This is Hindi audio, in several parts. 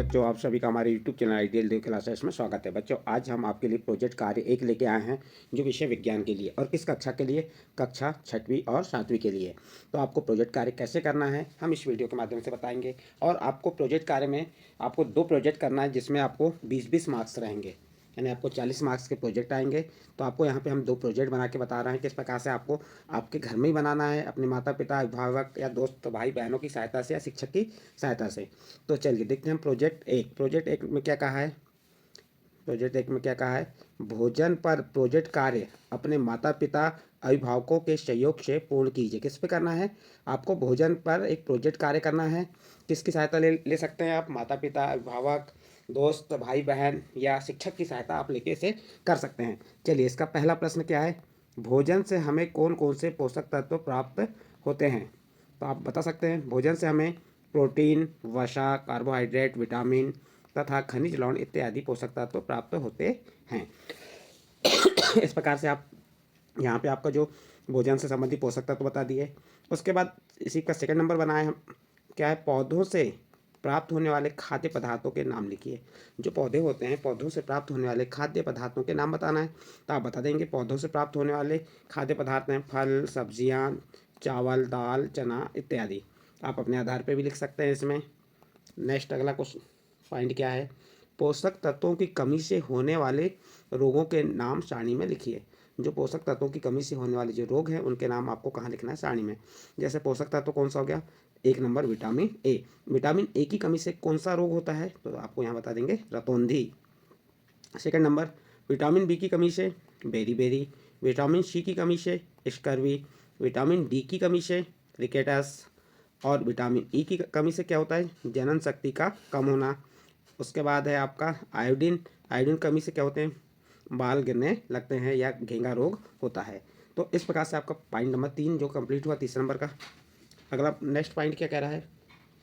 बच्चों, आप सभी का हमारे YouTube चैनल आइडियल देव क्लासेस में स्वागत है। बच्चों, आज हम आपके लिए प्रोजेक्ट कार्य 1 लेके आए हैं, जो विषय विज्ञान के लिए और किस कक्षा के लिए, कक्षा 6वीं और 7वीं के लिए। तो आपको प्रोजेक्ट कार्य कैसे करना है हम इस वीडियो के माध्यम से बताएंगे। और आपको प्रोजेक्ट कार्य में आपको 2 प्रोजेक्ट करना है, जिसमें आपको 20-20 मार्क्स रहेंगे, यानी आपको 40 मार्क्स के प्रोजेक्ट आएंगे। तो आपको यहाँ पे हम 2 प्रोजेक्ट बना के बता रहे हैं किस प्रकार से आपको आपके घर में ही बनाना है, अपने माता पिता, अभिभावक या दोस्त भाई बहनों की सहायता से या शिक्षक की सहायता से। तो चलिए देखते हैं प्रोजेक्ट 1 में क्या कहा है। प्रोजेक्ट 1 में क्या कहा है, भोजन पर प्रोजेक्ट कार्य अपने माता पिता अभिभावकों के सहयोग से पूर्ण कीजिए। किस पे करना है, आपको भोजन पर एक प्रोजेक्ट कार्य करना है। किसकी सहायता ले सकते हैं आप, माता पिता, अभिभावक, दोस्त, भाई बहन या शिक्षक की सहायता आप लेके इसे कर सकते हैं। चलिए, इसका पहला प्रश्न क्या है, भोजन से हमें कौन कौन से पोषक तत्व प्राप्त होते हैं। तो आप बता सकते हैं, भोजन से हमें प्रोटीन, वसा, कार्बोहाइड्रेट, विटामिन तथा खनिज लवण इत्यादि पोषक तत्व प्राप्त होते हैं। इस प्रकार से आप यहाँ पे आपका जो भोजन से संबंधित पोषक तत्व बता दिए। उसके बाद इसी का सेकंड नंबर बनाए हम, क्या है, पौधों से प्राप्त होने वाले खाद्य पदार्थों के नाम लिखिए। जो पौधे होते हैं, पौधों से प्राप्त होने वाले खाद्य पदार्थों के नाम बताना है। तो आप बता देंगे, पौधों से प्राप्त होने वाले खाद्य पदार्थ हैं फल, सब्जियां, चावल, दाल, चना इत्यादि। आप अपने आधार पर भी लिख सकते हैं इसमें। नेक्स्ट अगला क्वेश्चन पॉइंट क्या है, पोषक तत्वों की कमी से होने वाले रोगों के नाम सारणी में लिखिए। जो पोषक तत्वों की कमी से होने वाले जो रोग हैं, उनके नाम आपको कहाँ लिखना है, सारणी में। जैसे पोषक तत्व कौन सा हो गया, 1 number vitamin A. Vitamin A की कमी से कौन सा रोग होता है, तो आपको यहाँ बता देंगे रतौंधी। सेकंड नंबर, विटामिन बी की कमी से बेरी। विटामिन सी की कमी से स्कर्वी। विटामिन डी की कमी से रिकेटस। और विटामिन ई की कमी से क्या होता है, जनन शक्ति का कम होना। उसके बाद है आपका आयोडीन कमी से क्या होते हैं, बाल गिरने लगते हैं या घेंगा रोग होता है। तो इस प्रकार से आपका पॉइंट नंबर 3 जो कंप्लीट हुआ, तीसरे नंबर का। अगला नेक्स्ट पॉइंट क्या कह रहा है,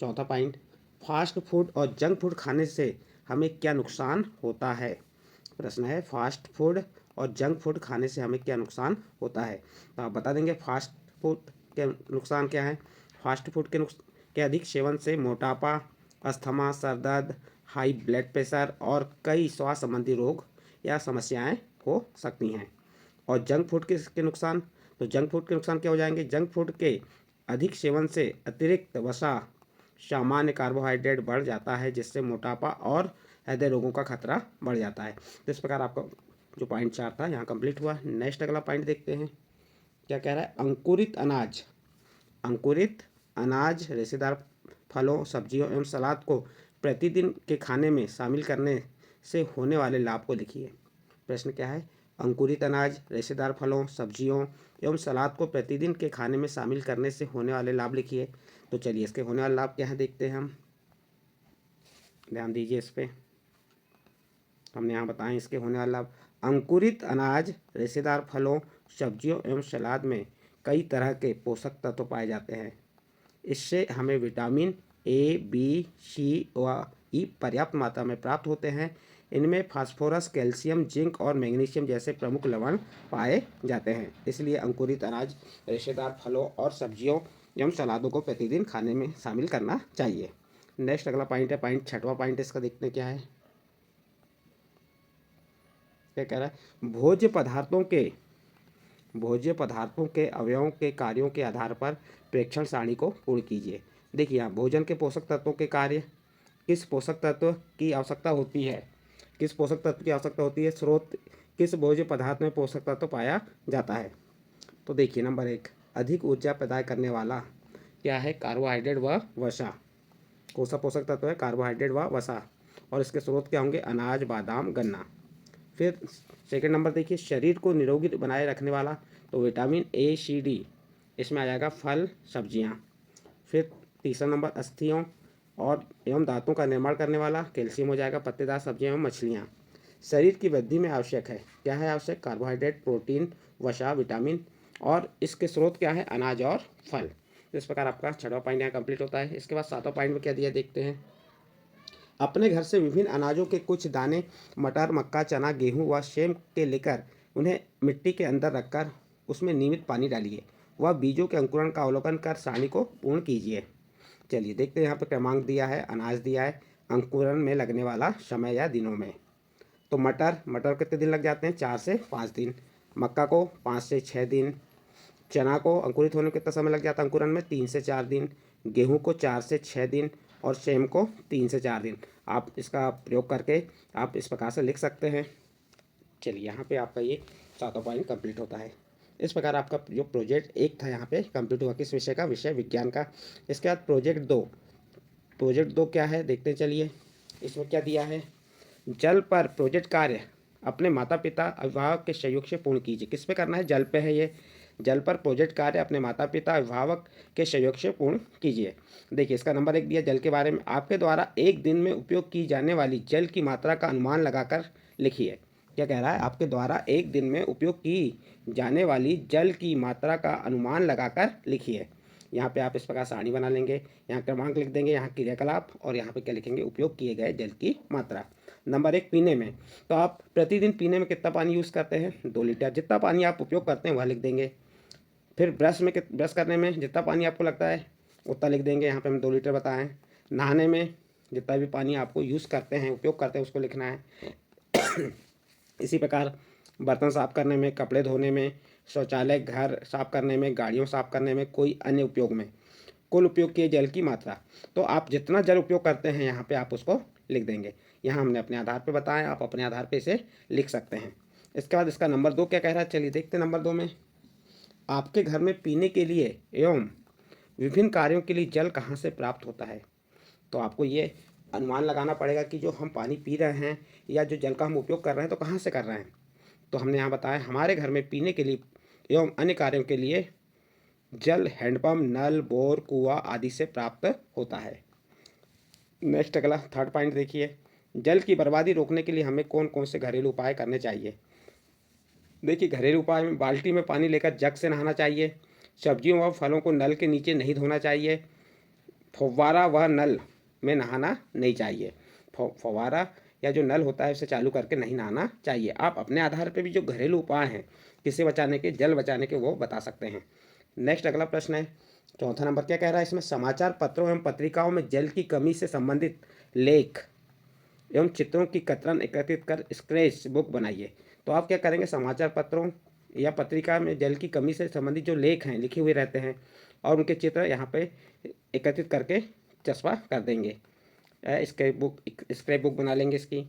चौथा पॉइंट, फास्ट फूड और जंक फूड खाने से हमें क्या नुकसान होता है। प्रश्न है, फास्ट फूड और जंक फूड खाने से हमें क्या नुकसान होता है। तो आप बता देंगे फास्ट फूड के नुकसान क्या है। फास्ट फूड के अधिक सेवन से मोटापा, अस्थमा, सर दर्द, हाई ब्लड प्रेशर और कई स्वास्थ्य संबंधी रोग या समस्याएं हो सकती हैं। और जंक फूड के नुकसान, तो जंक फूड के नुकसान क्या हो जाएंगे, जंक फूड के अधिक सेवन से अतिरिक्त वसा, सामान्य कार्बोहाइड्रेट बढ़ जाता है, जिससे मोटापा और हृदय रोगों का खतरा बढ़ जाता है। तो इस प्रकार आपका जो पॉइंट 4 था यहाँ कंप्लीट हुआ। नेक्स्ट अगला पॉइंट देखते हैं, क्या कह रहा है, अंकुरित अनाज रेशेदार फलों, सब्जियों एवं सलाद को प्रतिदिन के खाने में शामिल करने से होने वाले लाभ को लिखिए। प्रश्न क्या है, अंकुरित अनाज रेशेदार फलों, सब्जियों एवं सलाद को प्रतिदिन के खाने में शामिल करने से होने वाले लाभ लिखिए। तो चलिए, इसके होने वाले लाभ क्या है देखते हैं हम, ध्यान दीजिए इस पर। हमने यहाँ बताएं इसके होने वाले लाभ, अंकुरित अनाज रेशेदार फलों, सब्जियों एवं सलाद में कई तरह के पोषक तत्व पाए जाते हैं। इससे हमें विटामिन ए, बी, सी व ई पर्याप्त मात्रा में प्राप्त होते हैं। इनमें फास्फोरस, कैल्शियम, जिंक और मैग्नीशियम जैसे प्रमुख लवण पाए जाते हैं। इसलिए अंकुरित अनाज, रेशेदार फलों और सब्जियों एवं सलादों को प्रतिदिन खाने में शामिल करना चाहिए। नेक्स्ट अगला पॉइंट है, पॉइंट 6वां पॉइंट इसका देखते हैं क्या है। क्या कह रहा है, भोज्य पदार्थों के अवयवों के कार्यों के आधार पर प्रेक्षण सारणी को पूर्ण कीजिए। देखिए, यहाँ भोजन के पोषक तत्वों के कार्य, किस पोषक तत्व की आवश्यकता होती है, किस पोषक तत्व की आवश्यकता होती है, स्रोत किस भोज्य पदार्थ में पोषक तत्व पाया जाता है। तो देखिए, नंबर 1, अधिक ऊर्जा पैदा करने वाला क्या है, कार्बोहाइड्रेट व वसा। कौन सा पोषक तत्व है, कार्बोहाइड्रेट व वसा। और इसके स्रोत क्या होंगे, अनाज, बादाम, गन्ना। फिर सेकंड नंबर देखिए, शरीर को निरोगी बनाए रखने वाला, तो विटामिन ए, सी, डी इसमें आ जाएगा फल, सब्जियाँ। फिर तीसरा नंबर, अस्थियों और एवं दांतों का निर्माण करने वाला, कैल्शियम हो जाएगा, पत्तेदार सब्जियाँ एवं मछलियाँ। शरीर की वृद्धि में आवश्यक है, क्या है आवश्यक, कार्बोहाइड्रेट, प्रोटीन, वसा, विटामिन। और इसके स्रोत क्या है, अनाज और फल। तो इस प्रकार आपका 6वां पॉइंट यहाँ कंप्लीट होता है। इसके बाद 7वां पॉइंट में क्या दिया देखते हैं, अपने घर से विभिन्न अनाजों के कुछ दाने, मटर, मक्का, चना, गेहूं व सेम के लेकर उन्हें मिट्टी के अंदर रखकर उसमें नियमित पानी डालिए। वह बीजों के अंकुरण का अवलोकन कर सारणी को पूर्ण कीजिए। चलिए देखते हैं, यहाँ पर क्रमांक दिया है, अनाज दिया है, अंकुरण में लगने वाला समय या दिनों में। तो मटर कितने दिन लग जाते हैं? 4 से 5 दिन। मक्का को 5 से 6 दिन। चना को अंकुरित होने में कितना समय लग जाता है अंकुरण में? 3 से 4 दिन। गेहूं को 4 से 6 दिन और सेम को 3 से 4 दिन। आप इसका प्रयोग करके आप इस प्रकार से लिख सकते हैं। चलिए, यहाँ पे आपका ये 7वां पॉइंट कंप्लीट होता है। इस प्रकार आपका जो प्रोजेक्ट 1 था यहाँ पे कंप्लीट हुआ। किस विषय का? विषय विज्ञान का। इसके बाद प्रोजेक्ट 2 क्या है देखते चलिए। इसमें क्या दिया है? जल पर प्रोजेक्ट कार्य अपने माता पिता अभिभावक के सहयोग से पूर्ण कीजिए। किस पे करना है? जल पे है ये। जल पर प्रोजेक्ट कार्य अपने माता पिता अभिभावक के सहयोग से पूर्ण कीजिए। देखिए, इसका नंबर 1 दिया जल के बारे में। आपके द्वारा एक दिन में उपयोग की जाने वाली जल की मात्रा का अनुमान लगाकर लिखिए। क्या कह रहा है? आपके द्वारा एक दिन में उपयोग की जाने वाली जल की मात्रा का अनुमान लगाकर लिखिए। यहाँ पे आप इस प्रकार सारणी बना लेंगे। यहाँ क्रमांक लिख देंगे, यहाँ क्रियाकलाप, और यहाँ पे क्या लिखेंगे? उपयोग किए गए जल की मात्रा। नंबर 1 पीने में। तो आप प्रतिदिन पीने में कितना पानी यूज़ करते हैं? 2 लीटर। जितना पानी आप उपयोग करते हैं वह लिख देंगे। फिर ब्रश करने में जितना पानी आपको लगता है उतना लिख देंगे। यहाँ पे हम 2 लीटर बताए हैं। नहाने में जितना भी पानी आपको यूज़ करते हैं, उपयोग करते हैं, उसको लिखना है। इसी प्रकार बर्तन साफ करने में, कपड़े धोने में, शौचालय, घर साफ करने में, गाड़ियों साफ करने में, कोई अन्य उपयोग में कुल उपयोग किए जल की मात्रा। तो आप जितना जल उपयोग करते हैं यहाँ पे आप उसको लिख देंगे। यहाँ हमने अपने आधार पे बताया, आप अपने आधार पे इसे लिख सकते हैं। इसके बाद इसका नंबर 2 क्या कह रहा है? चलिए देखते हैं नंबर 2 में। आपके घर में पीने के लिए एवं विभिन्न कार्यों के लिए जल कहाँ से प्राप्त होता है? तो आपको ये अनुमान लगाना पड़ेगा कि जो हम पानी पी रहे हैं या जो जल का हम उपयोग कर रहे हैं तो कहाँ से कर रहे हैं। तो हमने यहाँ बताया हमारे घर में पीने के लिए एवं अन्य कार्यों के लिए जल हैंडपंप, नल, बोर, कुआं आदि से प्राप्त होता है। नेक्स्ट अगला 3rd पॉइंट देखिए। जल की बर्बादी रोकने के लिए हमें कौन कौन से घरेलू उपाय करने चाहिए? देखिए, घरेलू उपाय में बाल्टी में पानी लेकर जग से नहाना चाहिए। सब्जियों व फलों को नल के नीचे नहीं धोना चाहिए। फव्वारा व नल में नहाना नहीं चाहिए। फव्वारा या जो नल होता है उसे चालू करके नहीं नहाना चाहिए। आप अपने आधार पर भी जो घरेलू उपाय हैं किसे बचाने के, जल बचाने के, वो बता सकते हैं। नेक्स्ट अगला प्रश्न है 4था नंबर। क्या कह रहा है इसमें? समाचार पत्रों एवं पत्रिकाओं में जल की कमी से संबंधित लेख एवं चित्रों की कतरन एकत्रित कर स्केच बुक बनाइए। तो आप क्या करेंगे? समाचार पत्रों या पत्रिका में जल की कमी से संबंधित जो लेख हैं लिखे हुए रहते हैं और उनके चित्र यहाँ पे एकत्रित करके चस्पा कर देंगे। स्क्रैप बुक बना लेंगे इसकी।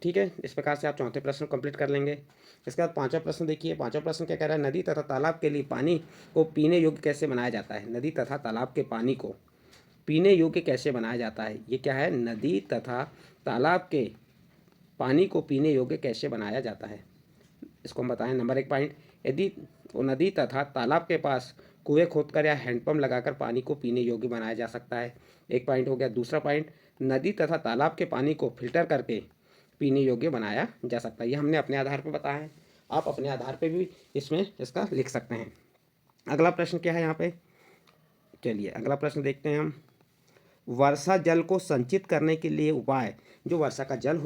ठीक है, इस प्रकार से आप 4थे प्रश्न कंप्लीट कर लेंगे। इसके बाद 5वां प्रश्न देखिए। 5वां प्रश्न क्या कह रहा है? नदी तथा तालाब के लिए पानी को पीने योग्य कैसे बनाया जाता है? नदी तथा तालाब के पानी को पीने योग्य कैसे बनाया जाता है? ये क्या है? नदी तथा तालाब के पानी को पीने योग्य कैसे बनाया जाता है, इसको हम बताएं। Number 1 point. यदि नदी तथा तालाब के पास कुएं खोदकर या हैंडपंप लगाकर पानी को पीने योग्य बनाया जा सकता है। 1 पॉइंट हो गया। दूसरा पॉइंट, नदी तथा तालाब के पानी को फिल्टर करके पीने योग्य बनाया जा सकता है। ये हमने अपने आधार पर बताया है, आप अपने आधार पर भी इसमें इसका लिख सकते हैं। अगला प्रश्न क्या है यहाँ पे? चलिए अगला प्रश्न देखते हैं हम। वर्षा जल को संचित करने के लिए उपाय। जो वर्षा का जल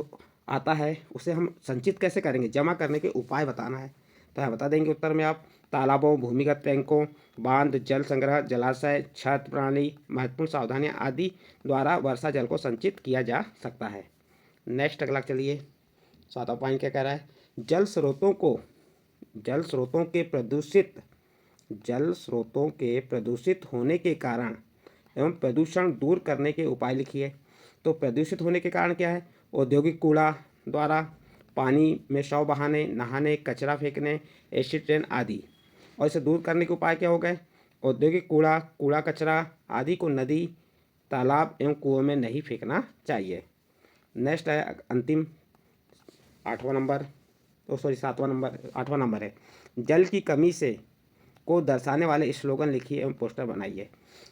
आता है उसे हम संचित कैसे करेंगे, जमा करने के उपाय बताना है। तो यहाँ बता देंगे उत्तर में आप। तालाबों, भूमिगत टैंकों, बांध, जल संग्रह, जलाशय, छत प्रणाली, महत्वपूर्ण सावधानियाँ आदि द्वारा वर्षा जल को संचित किया जा सकता है। नेक्स्ट अगला चलिए 7वां पॉइंट क्या कह रहा है? जल स्रोतों के प्रदूषित होने के कारण एवं प्रदूषण दूर करने के उपाय लिखिए। तो प्रदूषित होने के कारण क्या है? औद्योगिक कूड़ा द्वारा पानी में शव बहाने, नहाने, कचरा फेंकने, एसिड ट्रेन आदि। और इसे दूर करने के उपाय क्या हो गए? औद्योगिक कूड़ा कचरा आदि को नदी, तालाब एवं कुओं में नहीं फेंकना चाहिए। नेक्स्ट है अंतिम 8वां नंबर, तो सॉरी 7वां नंबर, 8वां नंबर है। जल की कमी से को दर्शाने वाले स्लोगन लिखिए एवं पोस्टर बनाइए।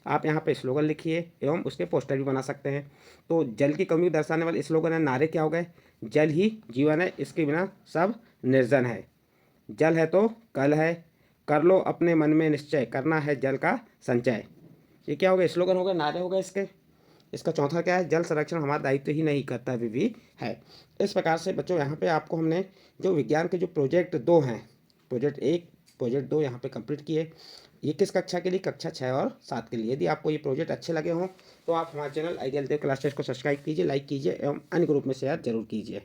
आप यहाँ पे स्लोगन लिखिए एवं उसके पोस्टर भी बना सकते हैं। तो जल की कमी को दर्शाने वाले स्लोगन है, नारे क्या हो गए? जल ही जीवन है, इसके बिना सब निर्जन है। जल है तो कल है, कर लो अपने मन में निश्चय, करना है जल का संचय। ये क्या हो गया? स्लोगन हो गए, नारे हो गए इसके। इसका चौथा क्या है? जल संरक्षण हमारा दायित्व ही नहीं, कर्तव्य भी है। इस प्रकार से बच्चों यहाँ पे आपको हमने जो विज्ञान के जो प्रोजेक्ट 2 हैं, प्रोजेक्ट 1, प्रोजेक्ट 2 यहाँ पे कंप्लीट किए। ये किस कक्षा के लिए? कक्षा 6 और 7 के लिए। यदि आपको ये प्रोजेक्ट अच्छे लगे हों तो आप हमारे चैनल आइडियल देव क्लासेस को सब्सक्राइब कीजिए, लाइक कीजिए एवं अन्य ग्रुप में शेयर जरूर कीजिए।